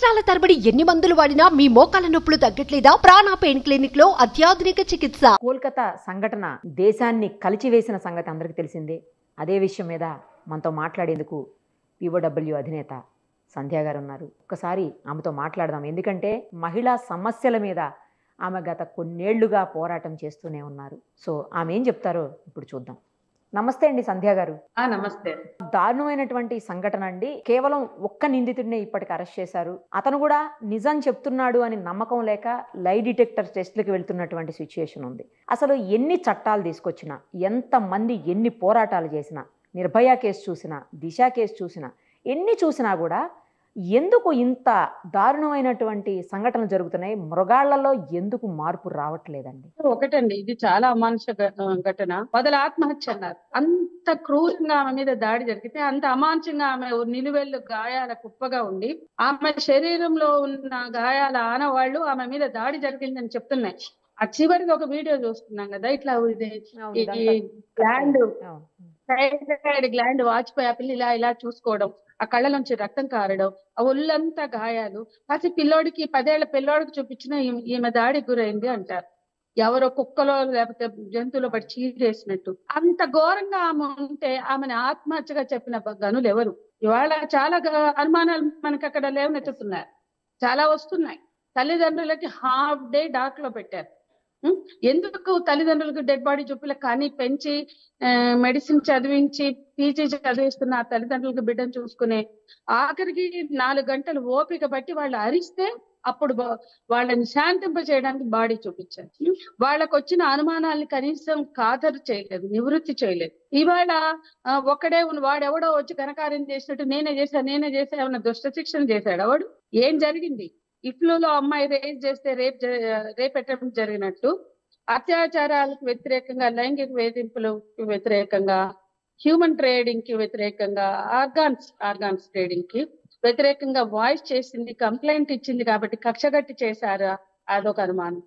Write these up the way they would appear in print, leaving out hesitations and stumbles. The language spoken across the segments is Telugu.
సంవత్సరాల తరబడి ఎన్ని మందులు వాడినా మీ మోకాల నొప్పులు తగ్గట్లేదా? ప్రాణ పెయిన్ క్లినిక్ లో అత్యాధునిక చికిత్స. కోల్కతా సంఘటన దేశాన్ని కలిచివేసిన సంగతి అందరికీ తెలిసిందే. అదే విషయం మీద మనతో మాట్లాడేందుకు POW అధినేత సంధ్య గారు ఉన్నారు. ఒక్కసారి ఆమెతో మాట్లాడదాం. ఎందుకంటే మహిళా సమస్యల మీద ఆమె గత కొన్నేళ్లుగా పోరాటం చేస్తూనే ఉన్నారు. సో ఆమె ఏం చెప్తారో ఇప్పుడు చూద్దాం. నమస్తే అండి సంధ్య గారు. నమస్తే. దారుణమైనటువంటి సంఘటన అండి. కేవలం ఒక్క నిందితుడినే ఇప్పటికి అరెస్ట్ చేశారు. అతను కూడా నిజం చెప్తున్నాడు అని నమ్మకం లేక లై డిటెక్టర్ టెస్ట్లకు వెళ్తున్నటువంటి సిచ్యుయేషన్ ఉంది. అసలు ఎన్ని చట్టాలు తీసుకొచ్చినా, ఎంతమంది ఎన్ని పోరాటాలు చేసినా, నిర్భయ కేసు చూసినా, దిశ కేసు చూసినా, ఎన్ని చూసినా కూడా ఎందుకు ఇంత దారుణమైనటువంటి సంఘటనలు జరుగుతున్నాయి? మృగాళ్లలో ఎందుకు మార్పు రావట్లేదండి? ఒకటండి, ఇది చాలా అమానుష ఘటన. మొదలు ఆత్మహత్య అన్నారు. అంత క్రూరంగా ఆమె మీద దాడి జరిగితే, అంత అమానుషంగా ఆమె నిలువెల్లు గాయాల కుప్పగా ఉండి, ఆమె శరీరంలో ఉన్న గాయాల ఆనవాళ్లు ఆమె మీద దాడి జరిగిందని చెప్తున్నాయి. ఆ చివరికి ఒక వీడియో చూస్తున్నాం కదా, ఇట్లా గ్లాండ్ వాచిపోయి ఆ పిల్ల ఇలా చూసుకోవడం, ఆ కళ్ళ నుంచి రక్తం కారడం, ఆ ఒళ్ళంతా గాయాలు. పసి పిల్లోడికి 10 ఏళ్ల పిల్లోడికి చూపించిన ఈమె దాడికి గురైంది అంటారు. ఎవరో కుక్కలో లేకపోతే జంతువులో పడి చీరేసినట్టు అంత ఘోరంగా ఆమె ఉంటే ఆమెను ఆత్మహత్యగా చెప్పిన గనులు ఎవరు? ఇవాళ చాలా అనుమానాలు మనకి అక్కడ లేవనెత్తుతున్నారు, చాలా వస్తున్నాయి. తల్లిదండ్రులకి హాఫ్ డే డాక్ లో పెట్టారు. ఎందుకు తల్లిదండ్రులకు డెడ్ బాడీ చూపిల కానీ పెంచి మెడిసిన్ చదివించి PG చదివిస్తున్న ఆ తల్లిదండ్రులకు బిడ్డను చూసుకునే ఆఖరికి 4 గంటలు ఓపిక బట్టి వాళ్ళు అరిస్తే అప్పుడు వాళ్ళని శాంతింప చేయడానికి బాడీ చూపించారు. వాళ్ళకు వచ్చిన అనుమానాల్ని కనీసం ఖాతరు చేయలేదు, నివృత్తి చేయలేదు. ఇవాళ ఒక్కడే వాడెవడో వచ్చి ఘనకార్యం చేసినట్టు నేనే చేశా ఏమన్నా దుష్ట శిక్షణ చేశాడు వాడు? ఏం జరిగింది? ఇఫ్లూలో అమ్మాయి రేప్ అటెంప్ట్ జరిగినట్టు, అత్యాచారాలకు వ్యతిరేకంగా, లైంగిక వేధింపులకు వ్యతిరేకంగా, హ్యూమన్ ట్రేడింగ్ కి వ్యతిరేకంగా, ఆర్గాన్స్ ట్రేడింగ్ కి వ్యతిరేకంగా వాయిస్ చేసింది, కంప్లైంట్ ఇచ్చింది కాబట్టి కక్షగట్టి చేశారా? అదొక అనుమానం.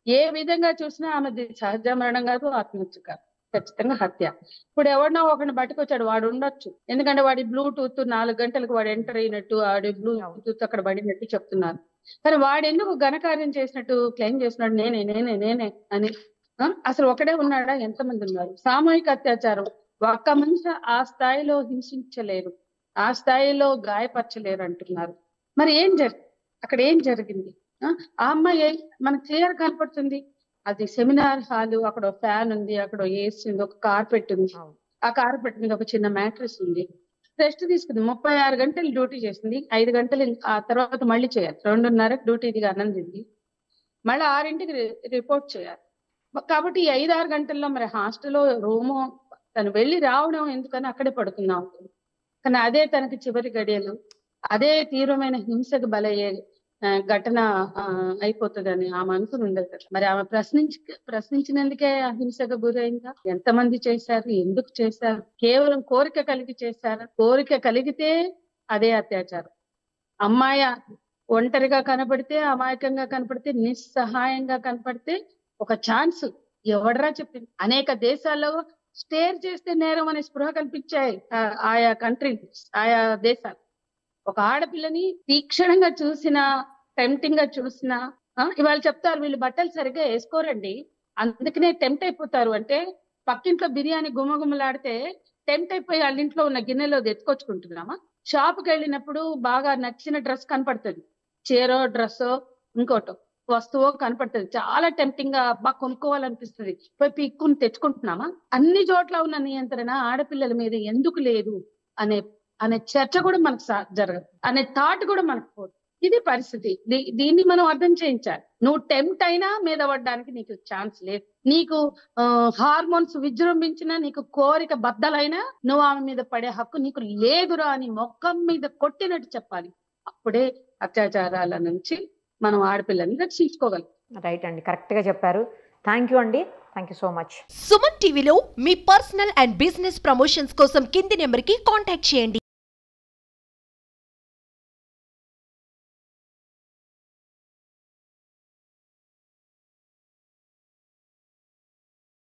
ఏ విధంగా చూసినా ఆమెది సహజ మరణం కాదు, ఆత్మహత్య కాదు, ఖచ్చితంగా హత్య. ఇప్పుడు ఎవరినో ఒకరిని పట్టుకొచ్చాడు, వాడు ఉండొచ్చు. ఎందుకంటే వాడి బ్లూటూత్ 4 గంటలకు వాడు ఎంటర్ అయినట్టు, వాడి బ్లూటూత్ అక్కడ పడినట్టు చెప్తున్నారు. కానీ వాడు ఎందుకు ఘనకార్యం చేసినట్టు క్లెయిమ్ చేస్తున్నాడు? నేనే అని. అసలు ఒకడే ఉన్నాడా? ఎంతమంది ఉన్నారు? సామూహిక అత్యాచారం. ఒక్క మనిషి ఆ స్థాయిలో హింసించలేరు, ఆ స్థాయిలో గాయపరచలేరు అంటున్నారు. మరి అక్కడ ఏం జరిగింది? ఆ అమ్మాయి మనకు క్లియర్ కనపడుతుంది. అది సెమినార్ హాలు, అక్కడ ఫ్యాన్ ఉంది, అక్కడ ఏసీ ఉంది, ఒక కార్పెట్ ఉంది, ఆ కార్పెట్ మీద ఒక చిన్న మ్యాట్రెస్ ఉంది. రెస్ట్ తీసుకుంది. 36 గంటలు డ్యూటీ చేసింది. 5 గంటలు ఆ తర్వాత మళ్ళీ చేయాలి. 2:30 డ్యూటీ దిగి అన్నం తింది, మళ్ళీ 6ంటికి రిపోర్ట్ చేయాలి. కాబట్టి ఈ 5-6 గంటల్లో మరి హాస్టల్లో రూము తను వెళ్ళి రావడం ఎందుకని అక్కడే పడుకున్నాం. కానీ అదే తనకి చివరి గడియలు, అదే తీవ్రమైన హింసకు బలయ్యే ఘటన అయిపోతుందని ఆమె అనుకుని ఉండదు కదా. మరి ఆమె ప్రశ్నించినందుకే అహింసకు గురైందా? ఎంతమంది చేశారు? ఎందుకు చేశారు? కేవలం కోరిక కలిగి చేశారా? కోరిక కలిగితే అదే అత్యాచారం. అమ్మాయి ఒంటరిగా కనపడితే, అమాయకంగా కనపడితే, నిస్సహాయంగా కనపడితే ఒక ఛాన్స్ ఎవడరా చెప్పింది? అనేక దేశాల్లో స్టేర్ చేస్తే నేరం అనే స్పృహ కల్పించాయి ఆయా కంట్రీ, ఆయా దేశాలు. ఒక ఆడపిల్లని తీక్షణంగా చూసినా, టెంప్టింగ్ గా చూసినా, ఇవాళ చెప్తారు వీళ్ళు బట్టలు సరిగ్గా వేసుకోరండి అందుకనే టెంప్ట్ అయిపోతారు. అంటే పక్కింట్లో బిర్యానీ గుమ్మగుమ్మలాడితే టెంప్ట్ అయిపోయి వాళ్ళ ఇంట్లో ఉన్న గిన్నెలో ఎత్తుకొచ్చుకుంటున్నామా? షాప్కి వెళ్ళినప్పుడు బాగా నచ్చిన డ్రెస్ కనపడుతుంది, చీరో డ్రెస్సో ఇంకోటో వస్తువో కనపడుతుంది, చాలా టెంప్టింగ్ గా బాగా కొనుక్కోవాలనిపిస్తుంది, పోయి పిక్కుని తెచ్చుకుంటున్నామా? అన్ని చోట్ల ఉన్న నియంత్రణ ఆడపిల్లల మీద ఎందుకు లేదు అనే చర్చ కూడా మనకు జరగదు, అనే థాట్ కూడా మనకు పోదు. ఇది పరిస్థితి. దీన్ని మనం అర్థం చేయించాలి. నువ్వు టెంప్ట్ అయినా మీద పడడానికి నీకు ఛాన్స్ లేదు. నీకు హార్మోన్స్ విజృంభించినా, నీకు కోరిక బద్దలైనా నువ్వు ఆమె మీద పడే హక్కు నీకు లేదురా అని మొక్కం మీద కొట్టినట్టు చెప్పాలి. అప్పుడే అత్యాచారాల నుంచి మనం ఆడపిల్లని రక్షించుకోగలం. రైట్ అండి, కరెక్ట్ గా చెప్పారు. థ్యాంక్ యూ అండి, thank you so much. Suman టీవీలో మీ పర్సనల్ అండ్ బిజినెస్ ప్రమోషన్స్ కోసం కింది నెంబర్కి కాంటాక్ట్ చేయండి.